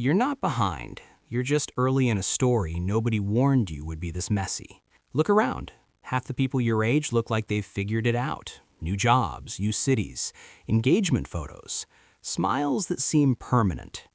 You're not behind. You're just early in a story nobody warned you would be this messy. Look around. Half the people your age look like they've figured it out. New jobs, new cities, engagement photos, smiles that seem permanent.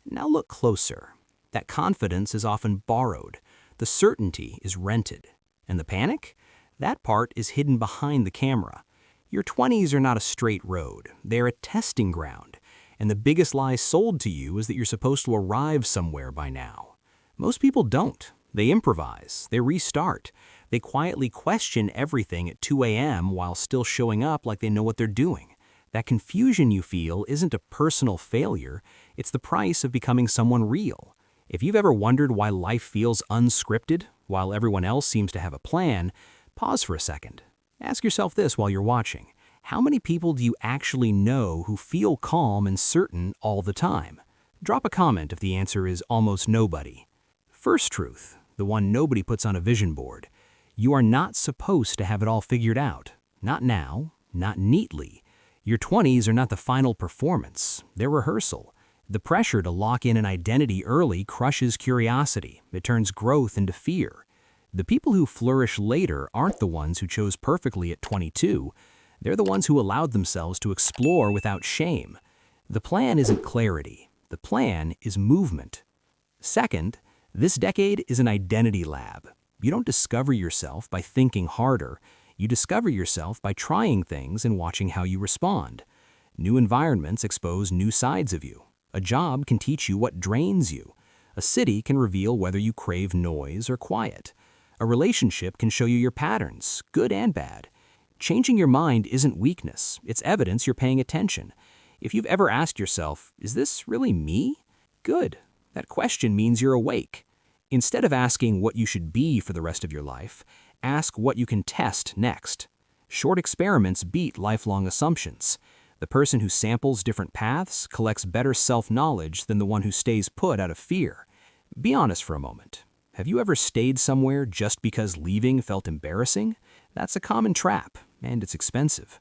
Now look closer. That confidence is often borrowed. The certainty is rented. And the panic? That part is hidden behind the camera. Your 20s are not a straight road. They're a testing ground. And the biggest lie sold to you is that you're supposed to arrive somewhere by now. Most people don't. They improvise. They restart. They quietly question everything at 2 a.m. while still showing up like they know what they're doing. That confusion you feel isn't a personal failure. It's the price of becoming someone real. If you've ever wondered why life feels unscripted while everyone else seems to have a plan, pause for a second. Ask yourself this while you're watching. How many people do you actually know who feel calm and certain all the time? Drop a comment if the answer is almost nobody. First truth, the one nobody puts on a vision board. You are not supposed to have it all figured out. Not now, not neatly. Your 20s are not the final performance. They're rehearsal. The pressure to lock in an identity early crushes curiosity. It turns growth into fear. The people who flourish later aren't the ones who chose perfectly at 22. They're the ones who allowed themselves to explore without shame. The plan isn't clarity. The plan is movement. Second, this decade is an identity lab. You don't discover yourself by thinking harder. You discover yourself by trying things and watching how you respond. New environments expose new sides of you. A job can teach you what drains you. A city can reveal whether you crave noise or quiet. A relationship can show you your patterns, good and bad. Changing your mind isn't weakness. It's evidence you're paying attention. If you've ever asked yourself, is this really me? Good. That question means you're awake. Instead of asking what you should be for the rest of your life, ask what you can test next. Short experiments beat lifelong assumptions. The person who samples different paths collects better self-knowledge than the one who stays put out of fear. Be honest for a moment. Have you ever stayed somewhere just because leaving felt embarrassing? That's a common trap, and it's expensive.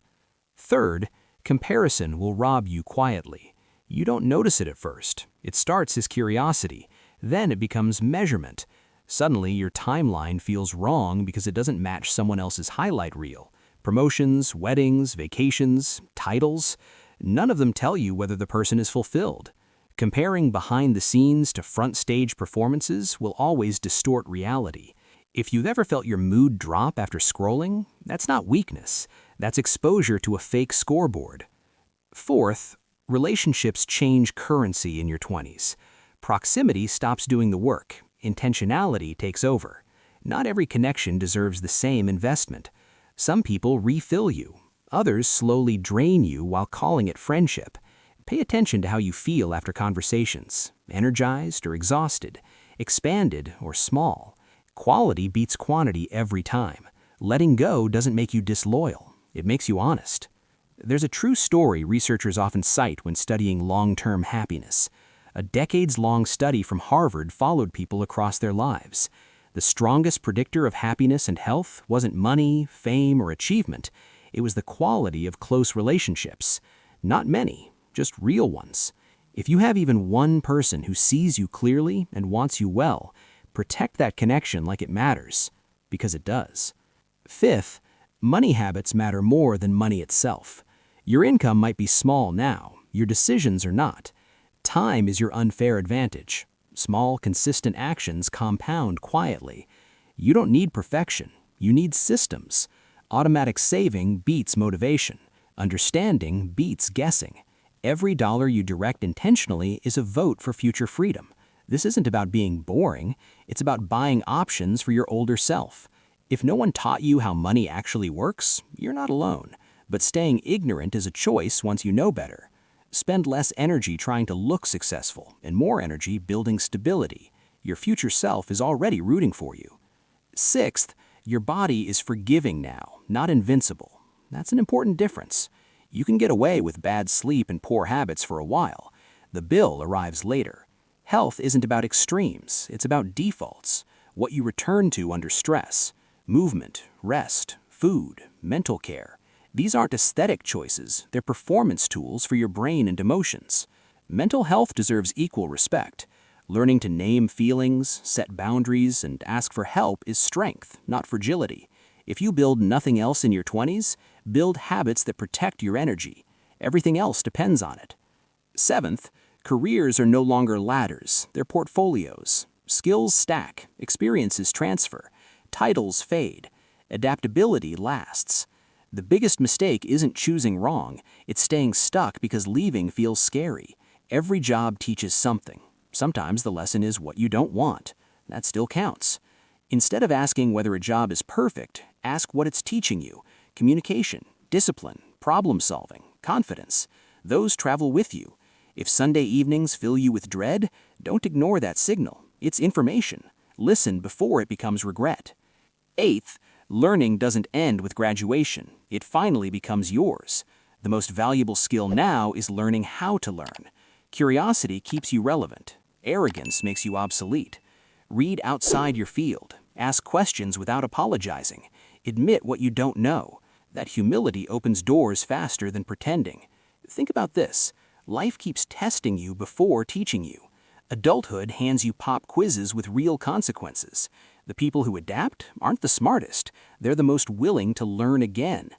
Third, comparison will rob you quietly. You don't notice it at first. It starts as curiosity. Then it becomes measurement. Suddenly, your timeline feels wrong because it doesn't match someone else's highlight reel. Promotions, weddings, vacations, titles, none of them tell you whether the person is fulfilled. Comparing behind the scenes to front stage performances will always distort reality. If you've ever felt your mood drop after scrolling, that's not weakness. That's exposure to a fake scoreboard. Fourth, relationships change currency in your 20s. Proximity stops doing the work. Intentionality takes over. Not every connection deserves the same investment. Some people refill you. Others slowly drain you while calling it friendship. Pay attention to how you feel after conversations. Energized or exhausted. Expanded or small. Quality beats quantity every time. Letting go doesn't make you disloyal. It makes you honest. There's a true story researchers often cite when studying long-term happiness. A decades-long study from Harvard followed people across their lives. The strongest predictor of happiness and health wasn't money, fame, or achievement. It was the quality of close relationships. Not many, just real ones. If you have even one person who sees you clearly and wants you well, protect that connection like it matters, because it does. Fifth, money habits matter more than money itself. Your income might be small now. Your decisions are not. Time is your unfair advantage. Small, consistent actions compound quietly. You don't need perfection. You need systems. Automatic saving beats motivation. Understanding beats guessing. Every dollar you direct intentionally is a vote for future freedom. This isn't about being boring. It's about buying options for your older self. If no one taught you how money actually works, you're not alone. But staying ignorant is a choice once you know better. Spend less energy trying to look successful and more energy building stability. Your future self is already rooting for you. Sixth, your body is forgiving now, not invincible. That's an important difference. You can get away with bad sleep and poor habits for a while. The bill arrives later. Health isn't about extremes, it's about defaults, what you return to under stress. Movement, rest, food, mental care. These aren't aesthetic choices, they're performance tools for your brain and emotions. Mental health deserves equal respect. Learning to name feelings, set boundaries, and ask for help is strength, not fragility. If you build nothing else in your 20s, build habits that protect your energy. Everything else depends on it. Seventh, careers are no longer ladders, they're portfolios. Skills stack, experiences transfer, titles fade, adaptability lasts. The biggest mistake isn't choosing wrong, it's staying stuck because leaving feels scary. Every job teaches something. Sometimes the lesson is what you don't want. That still counts. Instead of asking whether a job is perfect, ask what it's teaching you. Communication, discipline, problem solving, confidence. Those travel with you. If Sunday evenings fill you with dread, don't ignore that signal. It's information. Listen before it becomes regret. Eighth, learning doesn't end with graduation. It finally becomes yours. The most valuable skill now is learning how to learn. Curiosity keeps you relevant. Arrogance makes you obsolete. Read outside your field. Ask questions without apologizing. Admit what you don't know. That humility opens doors faster than pretending. Think about this. Life keeps testing you before teaching you. Adulthood hands you pop quizzes with real consequences. The people who adapt aren't the smartest. They're the most willing to learn again.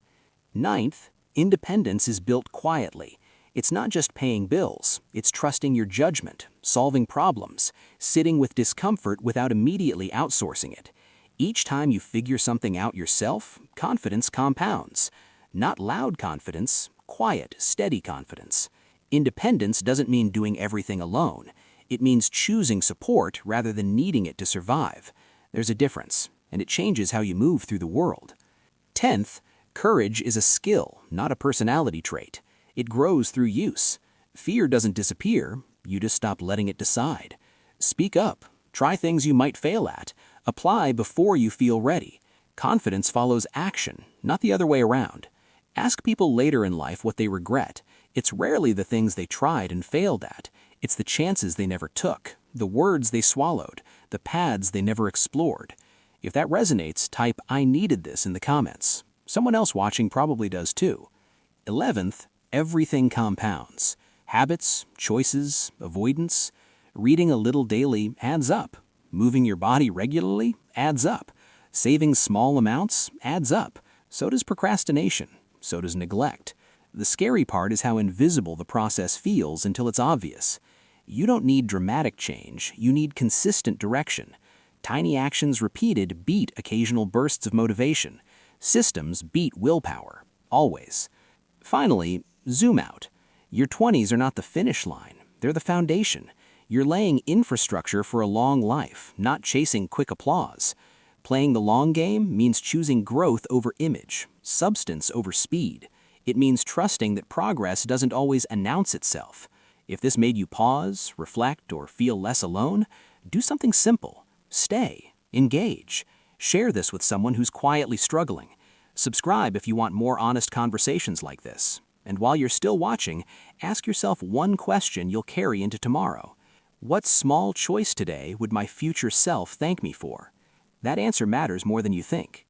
Ninth, independence is built quietly. It's not just paying bills. It's trusting your judgment, solving problems, sitting with discomfort without immediately outsourcing it. Each time you figure something out yourself, confidence compounds. Not loud confidence, quiet, steady confidence. Independence doesn't mean doing everything alone. It means choosing support rather than needing it to survive. There's a difference, and it changes how you move through the world. 10th, courage is a skill, not a personality trait. It grows through use. Fear doesn't disappear, you just stop letting it decide. Speak up, try things you might fail at, apply before you feel ready. Confidence follows action, not the other way around. Ask people later in life what they regret. It's rarely the things they tried and failed at. It's the chances they never took, the words they swallowed, the paths they never explored. If that resonates, type "I needed this" in the comments. Someone else watching probably does too. 11th, everything compounds. Habits, choices, avoidance. Reading a little daily adds up. Moving your body regularly adds up. Saving small amounts adds up. So does procrastination. So does neglect. The scary part is how invisible the process feels until it's obvious. You don't need dramatic change, you need consistent direction. Tiny actions repeated beat occasional bursts of motivation. Systems beat willpower, always. Finally, zoom out. Your 20s are not the finish line, they're the foundation. You're laying infrastructure for a long life, not chasing quick applause. Playing the long game means choosing growth over image, substance over speed. It means trusting that progress doesn't always announce itself. If this made you pause, reflect, or feel less alone, do something simple. Stay, engage. Share this with someone who's quietly struggling. Subscribe if you want more honest conversations like this. And while you're still watching, ask yourself one question you'll carry into tomorrow. What small choice today would my future self thank me for? That answer matters more than you think.